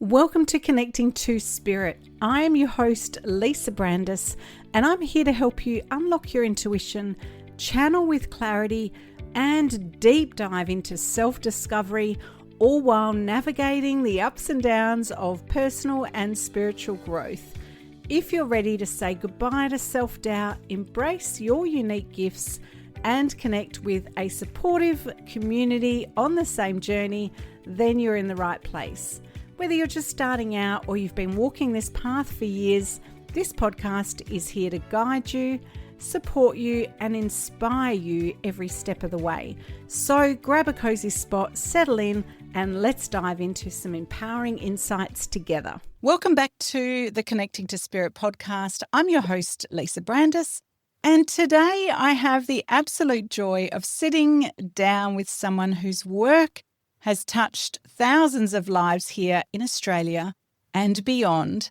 Welcome to Connecting to Spirit. I am your host, Lisa Brandis, and I'm here to help you unlock your intuition, channel with clarity, and deep dive into self-discovery, all while navigating the ups and downs of personal and spiritual growth. If you're ready to say goodbye to self-doubt, embrace your unique gifts, and connect with a supportive community on the same journey, then you're in the right place. Whether you're just starting out or you've been walking this path for years, this podcast is here to guide you, support you, and inspire you every step of the way. So grab a cozy spot, settle in, and let's dive into some empowering insights together. Welcome back to the Connecting to Spirit podcast. I'm your host, Lisa Brandis, and today I have the absolute joy of sitting down with someone whose work has touched thousands of lives here in Australia and beyond.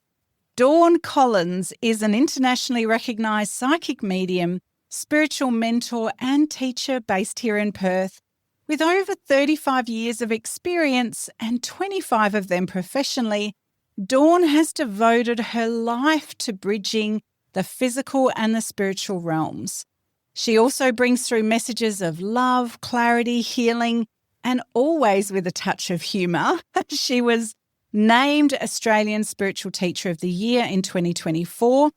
Dawn Collins is an internationally recognised psychic medium, spiritual mentor and teacher based here in Perth. With over 35 years of experience and 25 of them professionally, Dawn has devoted her life to bridging the physical and the spiritual realms. She also brings through messages of love, clarity, healing, and always with a touch of humour. She was named Australian Spiritual Teacher of the Year in 2024,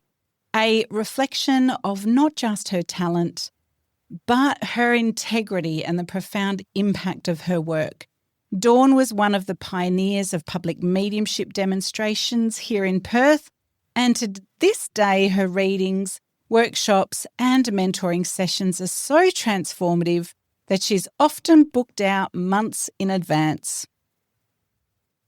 a reflection of not just her talent, but her integrity and the profound impact of her work. Dawn was one of the pioneers of public mediumship demonstrations here in Perth, and to this day her readings, workshops and mentoring sessions are so transformative that she's often booked out months in advance.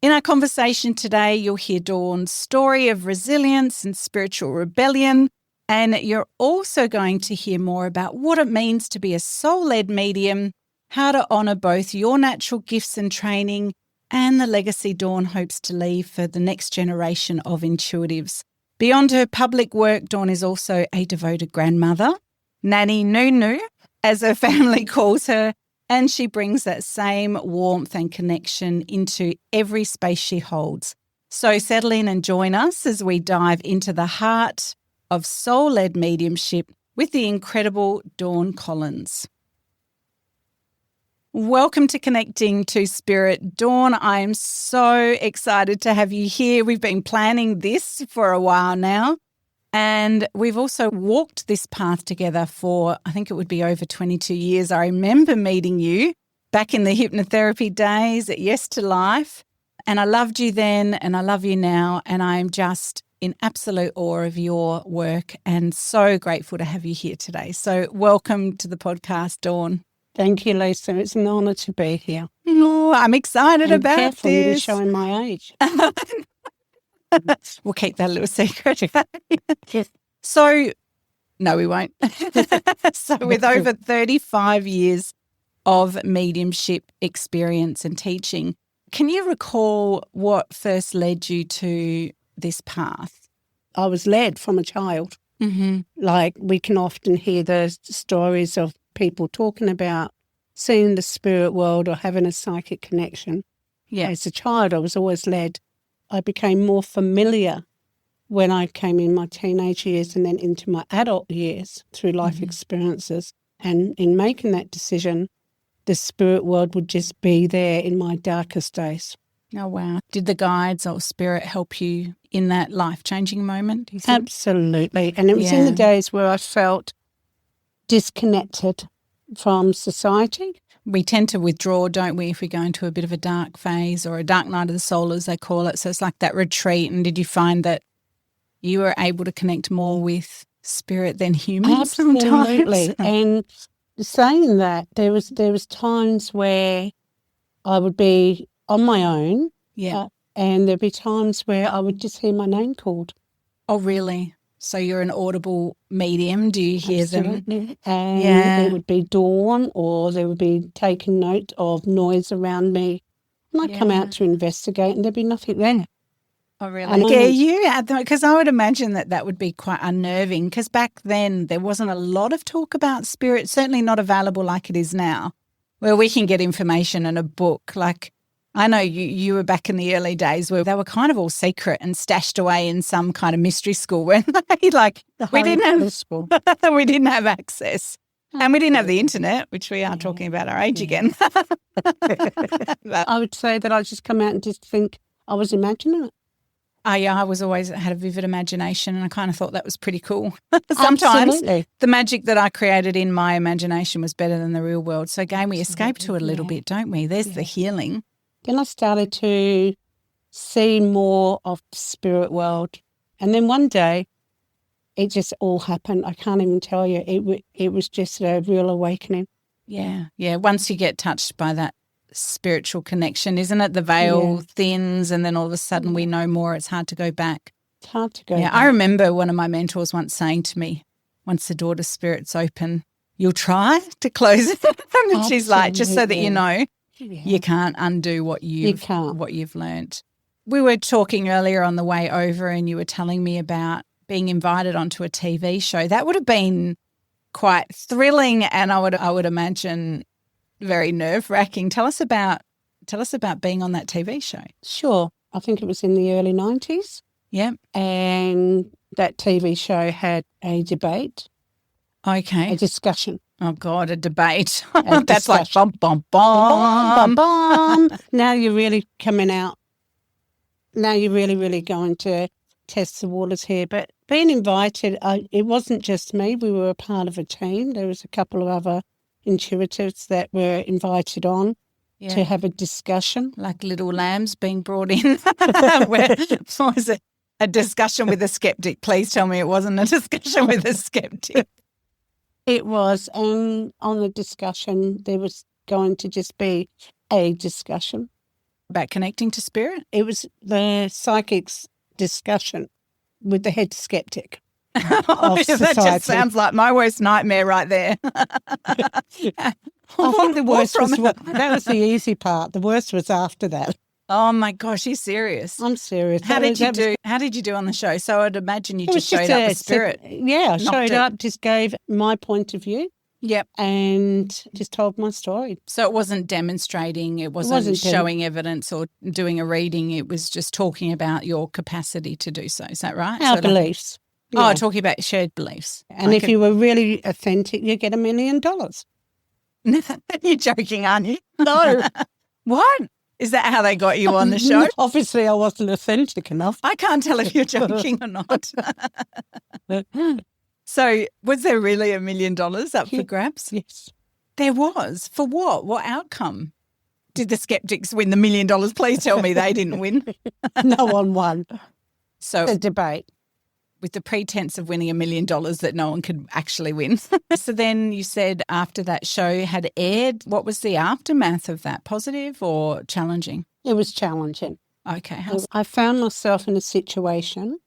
In our conversation today, you'll hear Dawn's story of resilience and spiritual rebellion, and you're also going to hear more about what it means to be a soul-led medium, how to honour both your natural gifts and training, and the legacy Dawn hopes to leave for the next generation of intuitives. Beyond her public work, Dawn is also a devoted grandmother, Nanny Nunu, as her family calls her, and she brings that same warmth and connection into every space she holds. So settle in and join us as we dive into the heart of soul-led mediumship with the incredible Dawn Collins. Welcome to Connecting to Spirit. Dawn, I am so excited to have you here. We've been planning this for a while now. And we've also walked this path together for, I think it would be over 22 years. I remember meeting you back in the hypnotherapy days at Yes to Life. And I loved you then and I love you now. And I'm just in absolute awe of your work and so grateful to have you here today. So welcome to the podcast, Dawn. Thank you, Lisa. It's an honour to be here. Oh, I'm excited about careful, this. You're showing my age. We'll keep that a little secret. So, no, we won't. So with over 35 years of mediumship experience and teaching, can you recall what first led you to this path? I was led from a child. Mm-hmm. Like we can often hear the stories of people talking about seeing the spirit world or having a psychic connection. Yeah. As a child, I was always led. I became more familiar when I came in my teenage years and then into my adult years through life experiences. And in making that decision, the spirit world would just be there in my darkest days. Oh, wow. Did the guides or spirit help you in that life-changing moment, do you think? Absolutely. And it was in the days where I felt disconnected from society. We tend to withdraw, don't we, if we go into a bit of a dark phase or a dark night of the soul, as they call it. So it's like that retreat. And did you find that you were able to connect more with spirit than humans Absolutely. sometimes? And saying that, there was times where I would be on my own. Yeah. And there'd be times where I would just hear my name called. Oh, really? So you're an audible medium. Do you hear them? And it would be dawn, or they would be taking note of noise around me. And I'd come out to investigate and there'd be nothing there. Oh, really? And scare you? Because I would imagine that would be quite unnerving, because back then there wasn't a lot of talk about spirit, certainly not available like it is now, where we can get information in a book. Like I know you were back in the early days where they were kind of all secret and stashed away in some kind of mystery school, weren't they? Like we didn't have access. And we didn't have the internet, which we are talking about our age again. I would say that I just come out and just think I was imagining it. Yeah, I was always had a vivid imagination, and I kind of thought that was pretty cool. Sometimes the magic that I created in my imagination was better than the real world. So again, we escape to it a little bit, don't we? There's the healing. Then I started to see more of the spirit world. And then one day, it just all happened. I can't even tell you. It was just a real awakening. Yeah, yeah. Once you get touched by that spiritual connection, isn't it? The veil thins and then all of a sudden we know more. It's hard to go back. It's hard to go back. I remember one of my mentors once saying to me, once the door to spirit's open, you'll try to close it. And she's like, just so that you know, you can't undo what you've learned. We were talking earlier on the way over and you were telling me about being invited onto a TV show. That would have been quite thrilling and I would imagine very nerve-wracking. Tell us about being on that TV show. Sure. I think it was in the early 90s. Yep. And that TV show had a debate. Okay. A discussion. Oh, God, a debate. A That's like discussion. bum, bum, bum. Bum. Now you're really coming out. Now you're really, really going to test the waters here. But being invited, it wasn't just me. We were a part of a team. There was a couple of other intuitives that were invited on to have a discussion. Like little lambs being brought in. What was it? A discussion with a skeptic. Please tell me it wasn't a discussion with a skeptic. It was. And on the discussion, there was going to just be a discussion. About connecting to spirit? It was the psychic's discussion with the head skeptic. That just sounds like my worst nightmare right there. I think the worst was that was the easy part. The worst was after that. Oh my gosh, you're serious? I'm serious. How did you do on the show? So I'd imagine you just showed up with spirit. I showed up, just gave my point of view. Yep. And just told my story. So it wasn't demonstrating, it wasn't showing evidence or doing a reading, it was just talking about your capacity to do so. Is that right? Our beliefs. Oh, talking about shared beliefs. And if you were really authentic, you get $1 million. You're joking, aren't you? No. What? Is that how they got you on the show? Obviously, I wasn't authentic enough. I can't tell if you're joking or not. So was there really $1 million up for grabs? Yes. There was. For what? What outcome? Did the skeptics win the $1 million? Please tell me they didn't win. No one won. So the debate. With the pretense of winning $1 million that no one could actually win. So then you said after that show had aired, what was the aftermath of that? Positive or challenging? It was challenging. Okay. I found myself in a situation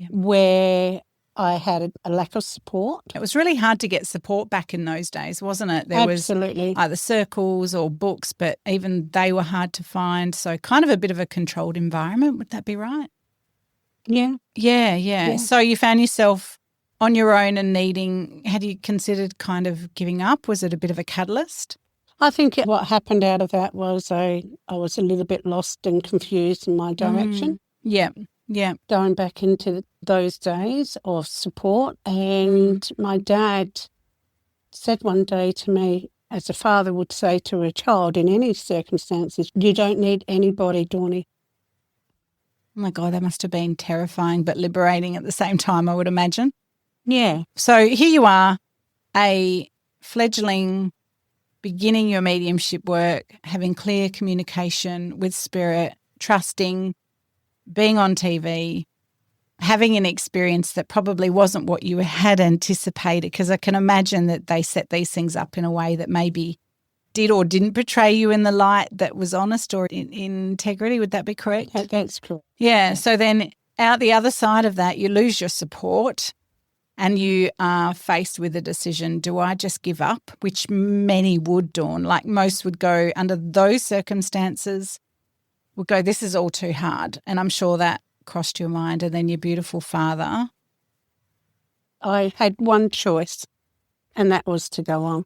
where I had a lack of support. It was really hard to get support back in those days, wasn't it? There Absolutely. was either circles or books, but even they were hard to find. So kind of a bit of a controlled environment. Would that be right? Yeah. Yeah. So you found yourself on your own and had you considered kind of giving up? Was it a bit of a catalyst? I think what happened out of that was I was a little bit lost and confused in my direction. Yeah. Going back into those days of support. And my dad said one day to me, as a father would say to a child in any circumstances, you don't need anybody, Dawny. Oh my God, that must have been terrifying but liberating at the same time, I would imagine. Yeah. So here you are, a fledgling, beginning your mediumship work, having clear communication with spirit, trusting, being on TV, having an experience that probably wasn't what you had anticipated, because I can imagine that they set these things up in a way that maybe did or didn't portray you in the light that was honest or in integrity. Would that be correct? That's correct. Yeah. So then out the other side of that, you lose your support and you are faced with a decision, do I just give up? Which many would, Dawn. Like most would go under those circumstances, would go, this is all too hard. And I'm sure that crossed your mind. And then your beautiful father. I had one choice, and that was to go on.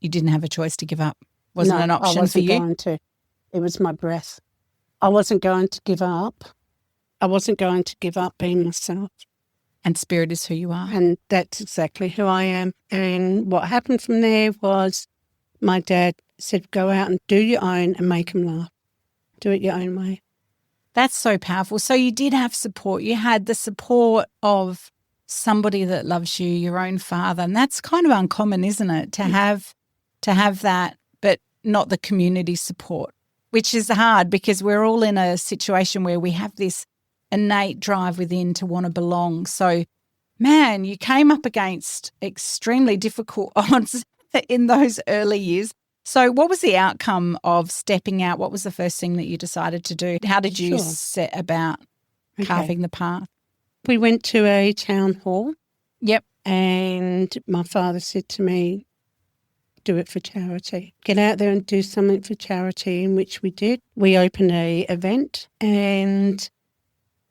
You didn't have a choice to give up. Wasn't No, an option I wasn't for you? going to. It was my breath. I wasn't going to give up. I wasn't going to give up being myself. And spirit is who you are. And that's exactly who I am. And what happened from there was my dad said, go out and do your own and make them laugh. Do it your own way. That's so powerful. So you did have support. You had the support of somebody that loves you, your own father. And that's kind of uncommon, isn't it? To have that, but not the community support, which is hard because we're all in a situation where we have this innate drive within to want to belong. So, man, you came up against extremely difficult odds in those early years. So what was the outcome of stepping out? What was the first thing that you decided to do? How did you set about carving the path? We went to a town hall. Yep. And my father said to me, do it for charity. Get out there and do something for charity, in which we did. We opened a event, and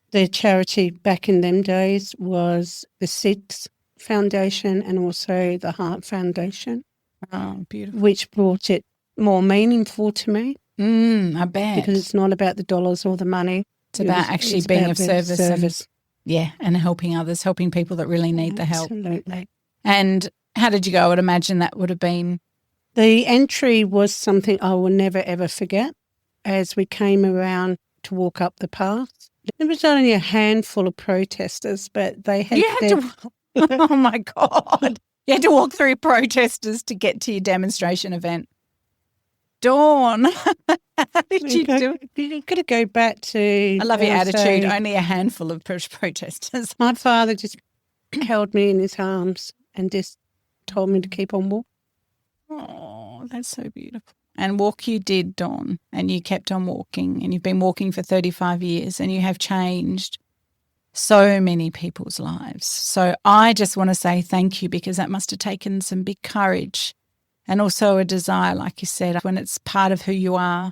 the charity back in them days was the SIDS Foundation and also the Heart Foundation. Oh, beautiful. Which brought it more meaningful to me. I bet. Because it's not about the dollars or the money. It's about actually being of service. And helping others, helping people that really need the help. Absolutely. And how did you go? I would imagine that would have been... The entry was something I will never, ever forget. As we came around to walk up the path, there was only a handful of protesters, but they had... Oh, my God. You had to walk through protesters to get to your demonstration event. Dawn, how did you do it? You've got to go back to... I love your attitude. Only a handful of protesters. My father just held me in his arms and just told me to keep on walking. Oh, that's so beautiful. And walk you did, Dawn, and you kept on walking, and you've been walking for 35 years, and you have changed so many people's lives. So I just want to say thank you, because that must have taken some big courage and also a desire, like you said, when it's part of who you are,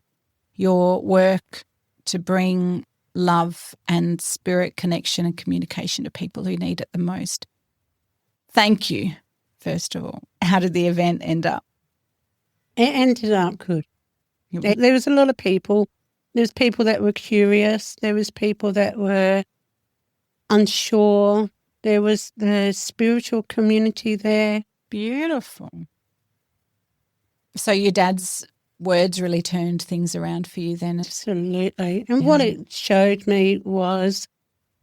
your work to bring love and spirit connection and communication to people who need it the most. Thank you, first of all. How did the event end up? It ended up good. There was a lot of people. There was people that were curious. There was people that were unsure. There was the spiritual community there. Beautiful. So your dad's words really turned things around for you then? Absolutely. And what it showed me was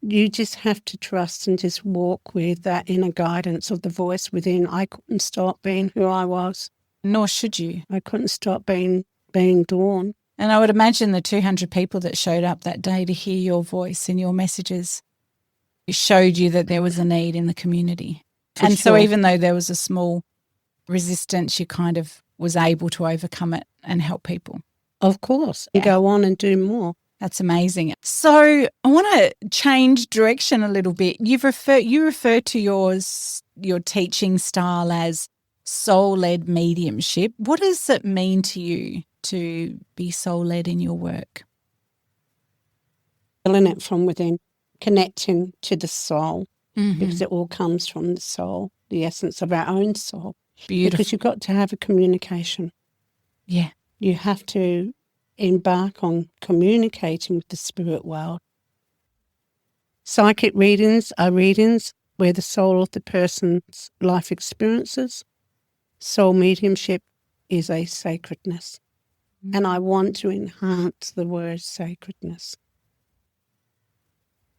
you just have to trust and just walk with that inner guidance of the voice within. I couldn't stop being who I was. Nor should you. I couldn't stop being Dawn. And I would imagine the 200 people that showed up that day to hear your voice and your messages, it showed you that there was a need in the community. So even though there was a small resistance, you kind of was able to overcome it and help people. Of course. And go on and do more. That's amazing. So I want to change direction a little bit. You refer to your teaching style as soul-led mediumship. What does it mean to you to be soul-led in your work? Feeling it from within, connecting to the soul, because it all comes from the soul, the essence of our own soul. Beautiful. Because you've got to have a communication. Yeah. You have to embark on communicating with the spirit world. Psychic readings are readings where the soul of the person's life experiences. Soul mediumship is a sacredness. And I want to enhance the word sacredness.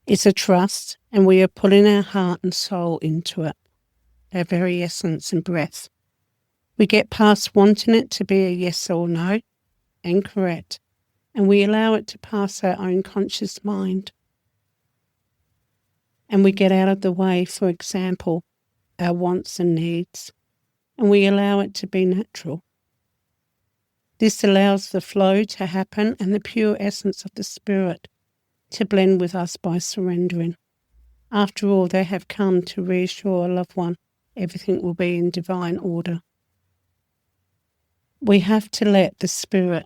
It's a trust, and we are putting our heart and soul into it, our very essence and breath. We get past wanting it to be a yes or no and correct, and we allow it to pass our own conscious mind. And we get out of the way, for example, our wants and needs, and we allow it to be natural. This allows the flow to happen and the pure essence of the spirit to blend with us by surrendering. After all, they have come to reassure a loved one everything will be in divine order. We have to let the spirit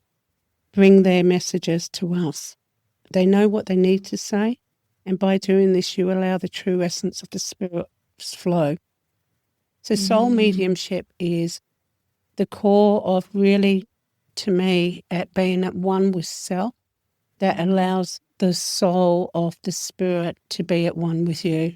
bring their messages to us. They know what they need to say, and by doing this, you allow the true essence of the spirit's flow. So soul mediumship is the core of really to me at being at one with self that allows the soul of the spirit to be at one with you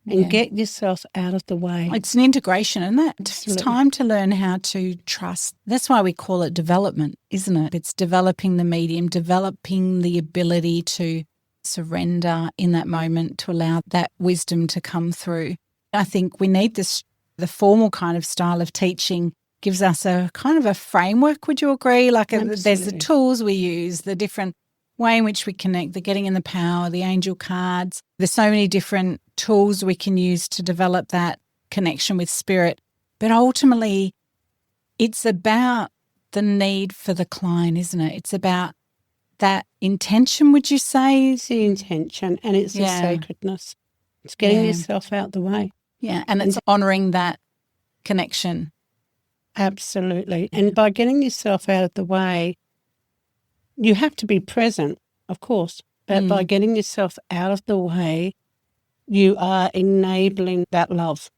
and get yourself out of the way. It's an integration, isn't it? Absolutely. It's time to learn how to trust. That's why we call it development, isn't it? It's developing the medium, developing the ability to surrender in that moment, to allow that wisdom to come through. I think we need this, the formal kind of style of teaching gives us a kind of a framework, would you agree? Like there's the tools we use, the different way in which we connect, the getting in the power, the angel cards. There's so many different tools we can use to develop that connection with spirit. But ultimately, it's about the need for the client, isn't it? It's about that intention, would you say? It's the intention and it's the sacredness. It's getting yourself out the way. Yeah, and it's honouring that connection. Absolutely. And by getting yourself out of the way, you have to be present, of course, but by getting yourself out of the way, you are enabling that love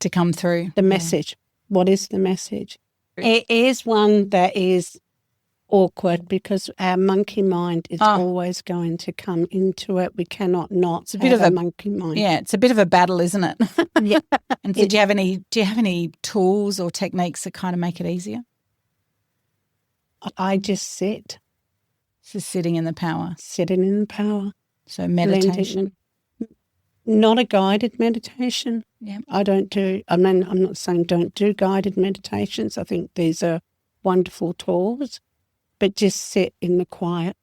to come through. The message. What is the message? It is one that is awkward because our monkey mind is always going to come into it. We cannot not. It's a bit of a monkey mind. Yeah, it's a bit of a battle, isn't it? Yeah. And so do you have any tools or techniques that kind of make it easier? I just sit. So sitting in the power. Sitting in the power. So meditation. Not a guided meditation. Yeah. I don't do, I mean, I'm not saying don't do guided meditations. I think these are wonderful tools. But just sit in the quiet.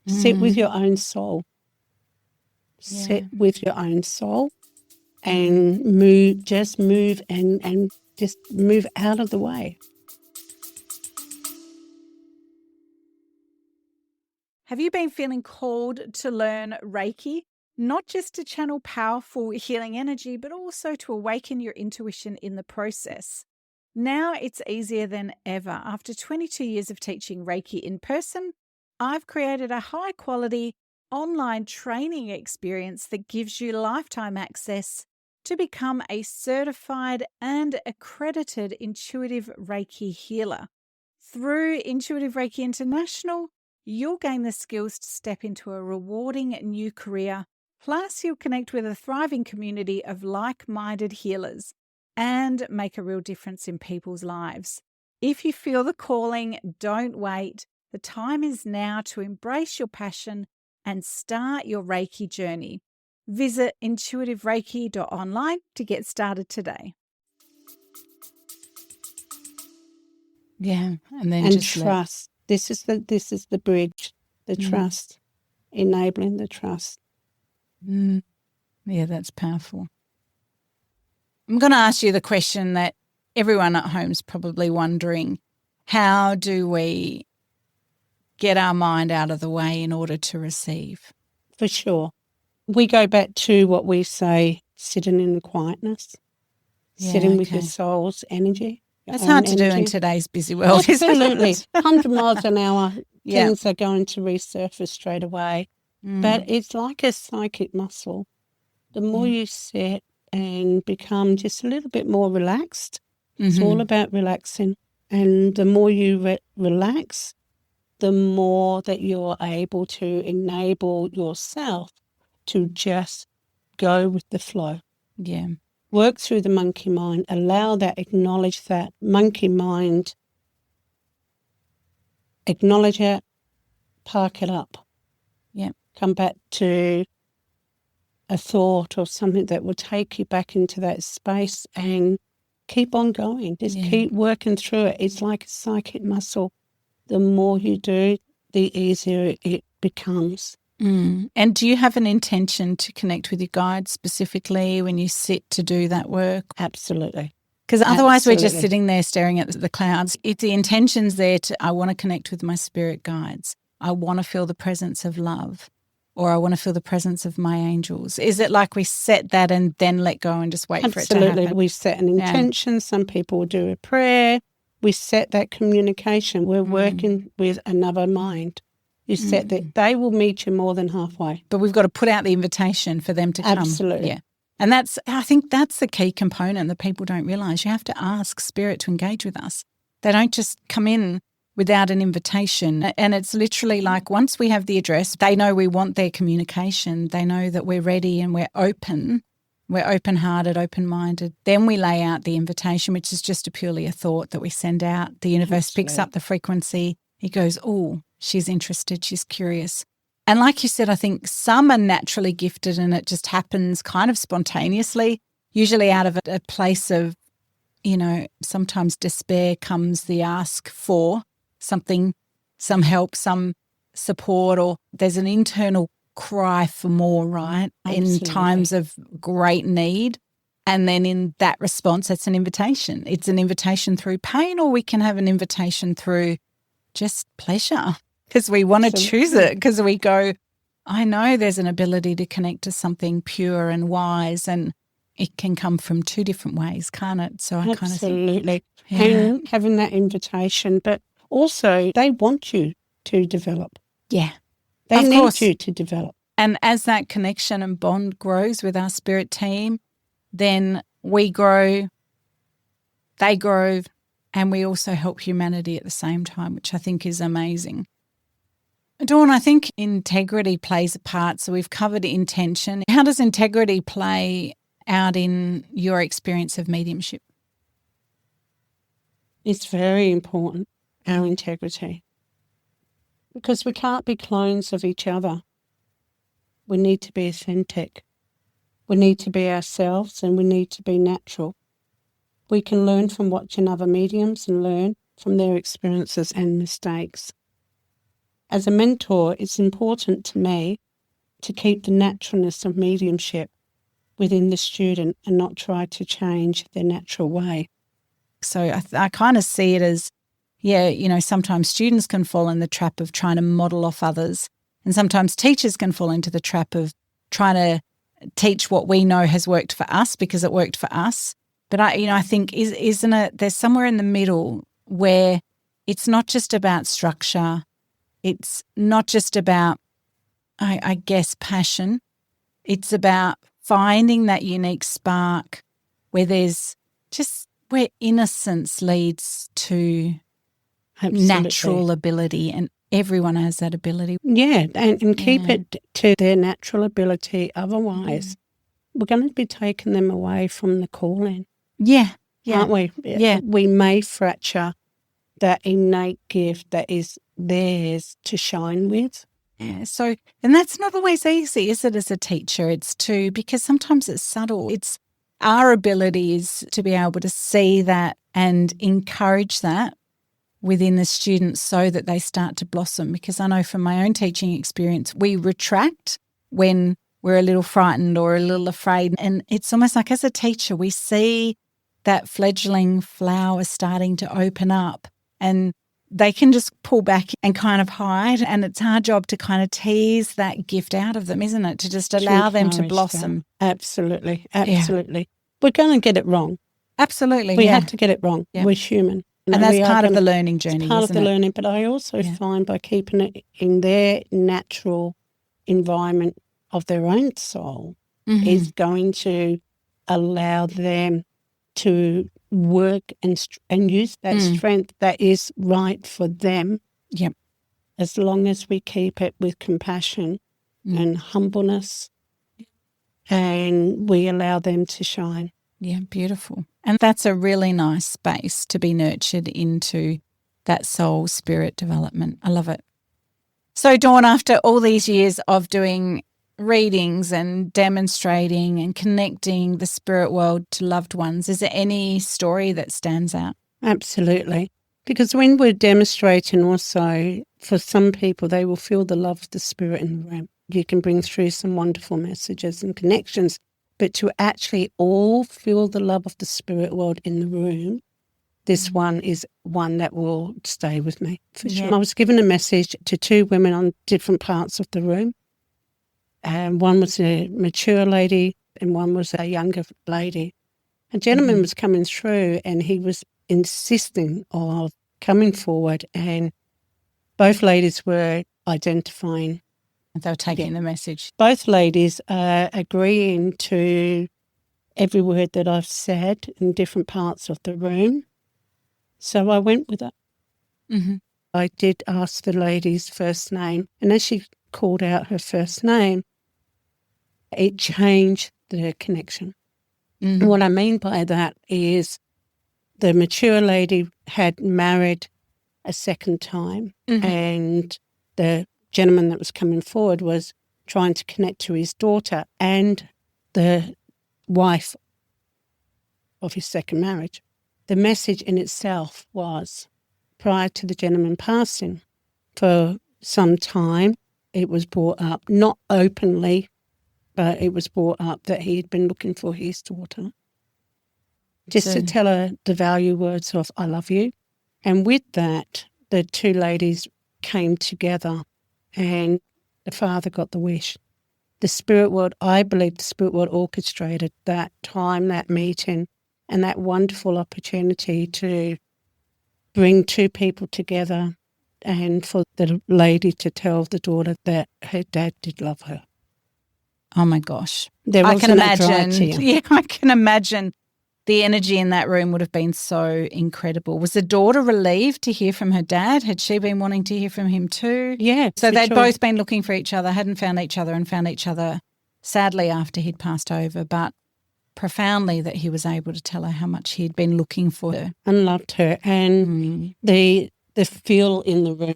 Sit with your own soul. Yeah. Sit with your own soul and move and just move out of the way. Have you been feeling called to learn Reiki? Not just to channel powerful healing energy, but also to awaken your intuition in the process. Now it's easier than ever. After 22 years of teaching Reiki in person, I've created a high-quality online training experience that gives you lifetime access to become a certified and accredited intuitive Reiki healer. Through Intuitive Reiki International, you'll gain the skills to step into a rewarding new career. Plus, you'll connect with a thriving community of like-minded healers and make a real difference in people's lives. If you feel the calling, don't wait. The time is now to embrace your passion and start your Reiki journey. Visit intuitivereiki.online to get started today. Yeah, and then just trust. This is the bridge, the trust, enabling the trust. Yeah, that's powerful. I'm going to ask you the question that everyone at home is probably wondering. How do we get our mind out of the way in order to receive? For sure. We go back to what we say, sitting in the quietness, sitting with your soul's energy. That's hard to do in today's busy world, Absolutely. isn't it? 100 miles an hour, things are going to resurface straight away. But it's like a psychic muscle. The more you sit and become just a little bit more relaxed, it's all about relaxing. And the more you relax, the more that you're able to enable yourself to just go with the flow. Yeah. Work through the monkey mind, acknowledge that monkey mind, acknowledge it, park it up. Yeah. Come back to a thought or something that will take you back into that space and keep on going. Just keep working through it. It's like a psychic muscle. The more you do, the easier it becomes. And do you have an intention to connect with your guides specifically when you sit to do that work? Absolutely. Because otherwise we're just sitting there staring at the clouds. If the intention's there I want to connect with my spirit guides. I want to feel the presence of love, or I want to feel the presence of my angels. Is it like we set that and then let go and just wait for it to happen? Absolutely. We set an intention. Yeah. Some people will do a prayer. We set that communication. We're working with another mind. You set that they will meet you more than halfway. But we've got to put out the invitation for them to come. Absolutely. Yeah. And I think that's the key component that people don't realise. You have to ask spirit to engage with us. They don't just come in without an invitation. And it's literally like once we have the address, they know we want their communication. They know that we're ready and we're open. We're open-hearted, open-minded. Then we lay out the invitation, which is just purely a thought that we send out. The universe picks up the frequency. It goes, oh, she's interested, she's curious. And like you said, I think some are naturally gifted and it just happens kind of spontaneously, usually out of a place of, sometimes despair comes the ask for something, some help, some support, or there's an internal cry for more, right? Absolutely. In times of great need. And then in that response, it's an invitation. It's an invitation through pain, or we can have an invitation through just pleasure because we want to choose it, because we go, I know there's an ability to connect to something pure and wise, and it can come from two different ways, can't it? So I kind of think, absolutely. And having that invitation, but also they want you to develop. Yeah. They need you to develop. And as that connection and bond grows with our spirit team, then we grow, they grow, and we also help humanity at the same time, which I think is amazing. Dawn, I think integrity plays a part. So we've covered intention. How does integrity play out in your experience of mediumship? It's very important, our integrity, because we can't be clones of each other. We need to be authentic. We need to be ourselves, and we need to be natural. We can learn from watching other mediums and learn from their experiences and mistakes. As a mentor, it's important to me to keep the naturalness of mediumship within the student and not try to change their natural way. So I kind of see it as, sometimes students can fall in the trap of trying to model off others, and sometimes teachers can fall into the trap of trying to teach what we know has worked for us because it worked for us. But I think isn't it? There's somewhere in the middle where it's not just about structure, it's not just about, I guess, passion. It's about finding that unique spark where there's just where innocence leads to natural ability, and everyone has that ability. Yeah, and keep it to their natural ability. Otherwise, we're going to be taking them away from the calling. Yeah. Aren't we? Yeah. We may fracture that innate gift that is theirs to shine with. Yeah. So, and that's not always easy, is it, as a teacher? It's because sometimes it's subtle. It's our ability is to be able to see that and encourage that within the students so that they start to blossom. Because I know from my own teaching experience, we retract when we're a little frightened or a little afraid. And it's almost like as a teacher, we see that fledgling flower starting to open up and they can just pull back and kind of hide. And it's our job to kind of tease that gift out of them, isn't it? To just allow them to blossom. Absolutely. Absolutely. Yeah. We're going to get it wrong. Absolutely. We have to get it wrong. Yeah. We're human. And that's part of the learning journey, part of the learning. But I also find by keeping it in their natural environment of their own soul is going to allow them to work and use that strength that is right for them. Yep. As long as we keep it with compassion and humbleness, and we allow them to shine. Yeah, beautiful. And that's a really nice space to be nurtured into that soul spirit development. I love it. So Dawn, after all these years of doing readings and demonstrating and connecting the spirit world to loved ones, is there any story that stands out? Absolutely. Because when we're demonstrating also, for some people, they will feel the love of the spirit in the room. You can bring through some wonderful messages and connections, but to actually all feel the love of the spirit world in the room, this one is one that will stay with me for sure. I was given a message to two women on different parts of the room. And one was a mature lady and one was a younger lady. A gentleman was coming through and he was insisting of coming forward, and both ladies were identifying. They were taking the message. Both ladies are agreeing to every word that I've said in different parts of the room. So I went with it. Mm-hmm. I did ask the lady's first name, and as she called out her first name, it changed the connection. Mm-hmm. And what I mean by that is the mature lady had married a second time, Mm-hmm. and the gentleman that was coming forward was trying to connect to his daughter and the wife of his second marriage. The message in itself was, prior to the gentleman passing, for some time it was brought up, not openly, but it was brought up that he had been looking for his daughter. Just to tell her the value words of I love you. And with that, the two ladies came together and the father got the wish. The spirit world, I believe the spirit world orchestrated that time, that meeting, and that wonderful opportunity to bring two people together and for the lady to tell the daughter that her dad did love her. Oh my gosh. I can imagine. Yeah, I can imagine the energy in that room would have been so incredible. Was the daughter relieved to hear from her dad? Had she been wanting to hear from him too? Yeah. So they'd both been looking for each other, hadn't found each other, and found each other sadly after he'd passed over, but profoundly that he was able to tell her how much he'd been looking for her. And loved her. And the feel in the room,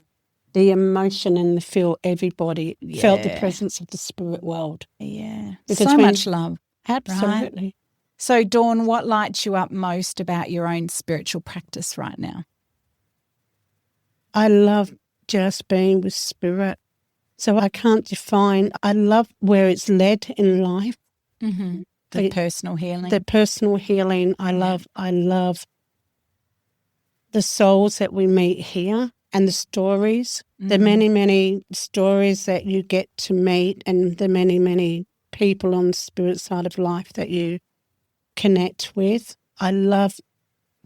the emotion and the feel, everybody felt the presence of the spirit world. Yeah. Because so much love. Absolutely. Right? So, Dawn, what lights you up most about your own spiritual practice right now? I love just being with spirit. So I can't define. I love where it's led in life. Mm-hmm. The personal healing. The personal healing. I love the souls that we meet here and the stories. Mm-hmm. The many, many stories that you get to meet and the many, many people on the spirit side of life that you connect with. I love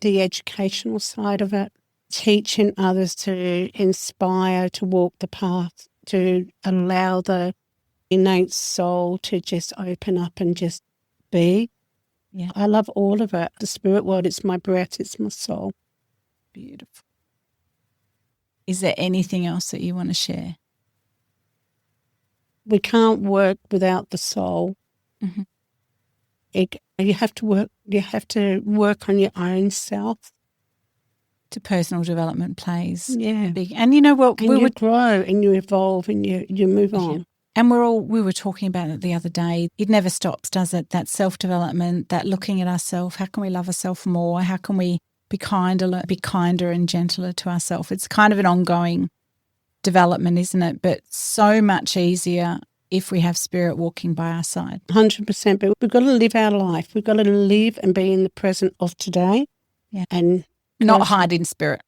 the educational side of it, teaching others to inspire, to walk the path, to allow the innate soul to just open up and just be. Yeah. I love all of it. The spirit world, it's my breath, it's my soul. Beautiful. Is there anything else that you want to share? We can't work without the soul. Mm-hmm. You have to work on your own self. To personal development plays. Yeah. Big. And you know what? And you grow and you evolve and you move on. And we were talking about it the other day. It never stops, does it? That self-development, that looking at ourselves. How can we love ourselves more? How can we be kinder and gentler to ourselves? It's kind of an ongoing development, isn't it? But so much easier if we have spirit walking by our side. 100%. But we've got to live our life. We've got to live and be in the present of today. Yeah. And not hide in spirit.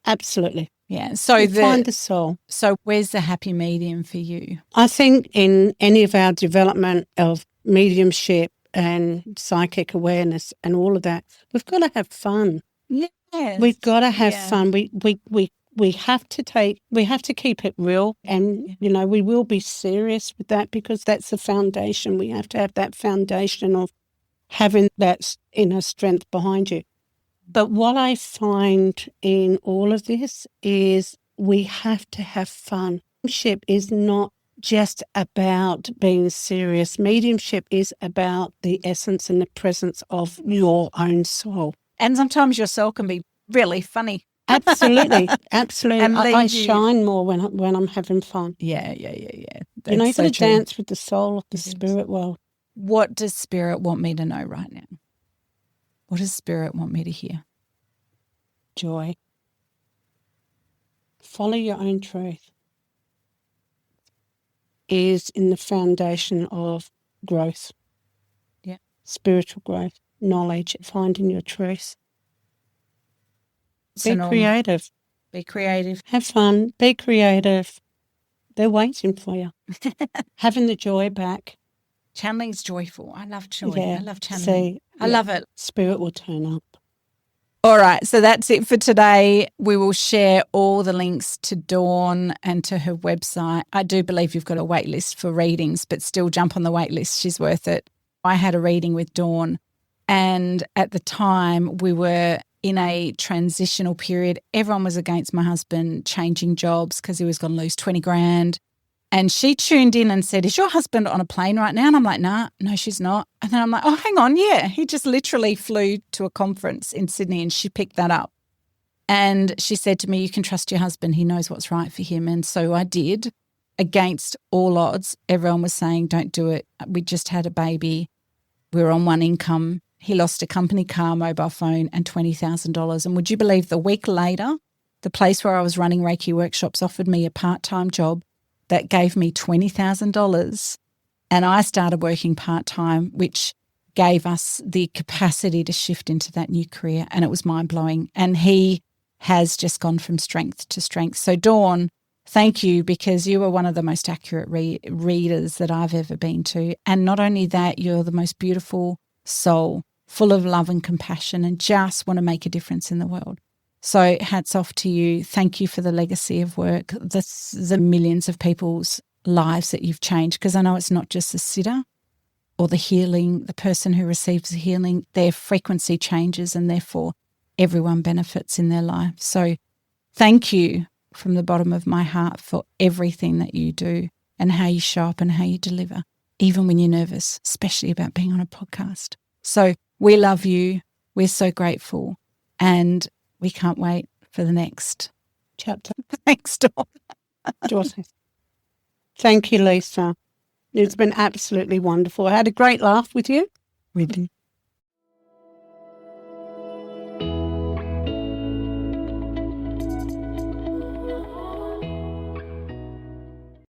Absolutely. Yeah. So find the soul. So where's the happy medium for you? I think in any of our development of mediumship and psychic awareness and all of that, we've got to have fun. Yes. We've got to have fun. We have to keep it real, and we will be serious with that because that's the foundation. We have to have that foundation of having that inner strength behind you. But what I find in all of this is we have to have fun. Mediumship is not just about being serious. Mediumship is about the essence and the presence of your own soul. And sometimes your soul can be really funny. Absolutely. And I shine more when I'm having fun. Yeah. That's you've got to dance with the soul of the spirit world. What does spirit want me to know right now? What does spirit want me to hear? Joy. Follow your own truth is in the foundation of growth. Yeah. Spiritual growth, knowledge, finding your truth. Be creative. Be creative. Have fun. Be creative. They're waiting for you. Having the joy back. Channeling's joyful. I love joy. Yeah. I love channeling. I love it. Spirit will turn up. All right. So that's it for today. We will share all the links to Dawn and to her website. I do believe you've got a wait list for readings, but still jump on the wait list. She's worth it. I had a reading with Dawn, and at the time we were in a transitional period. Everyone was against my husband changing jobs because he was going to lose 20 grand. And she tuned in and said, is your husband on a plane right now? And I'm like, nah, no, she's not. And then I'm like, oh, hang on. Yeah, he just literally flew to a conference in Sydney and she picked that up. And she said to me, you can trust your husband. He knows what's right for him. And so I did. Against all odds, everyone was saying, don't do it. We just had a baby. We were on one income. He lost a company car, mobile phone, and $20,000. And would you believe the week later, the place where I was running Reiki workshops offered me a part-time job that gave me $20,000. And I started working part-time, which gave us the capacity to shift into that new career. And it was mind-blowing. And he has just gone from strength to strength. So Dawn, thank you, because you are one of the most accurate readers that I've ever been to. And not only that, you're the most beautiful soul, full of love and compassion, and just want to make a difference in the world. So hats off to you. Thank you for the legacy of work, the millions of people's lives that you've changed, because I know it's not just the sitter or the healing, the person who receives the healing, their frequency changes and therefore everyone benefits in their life. So thank you from the bottom of my heart for everything that you do and how you show up and how you deliver, even when you're nervous, especially about being on a podcast. So we love you. We're so grateful and we can't wait for the next chapter. Thanks, Dawn. Thank you, Lisa. It's been absolutely wonderful. I had a great laugh with you. We did.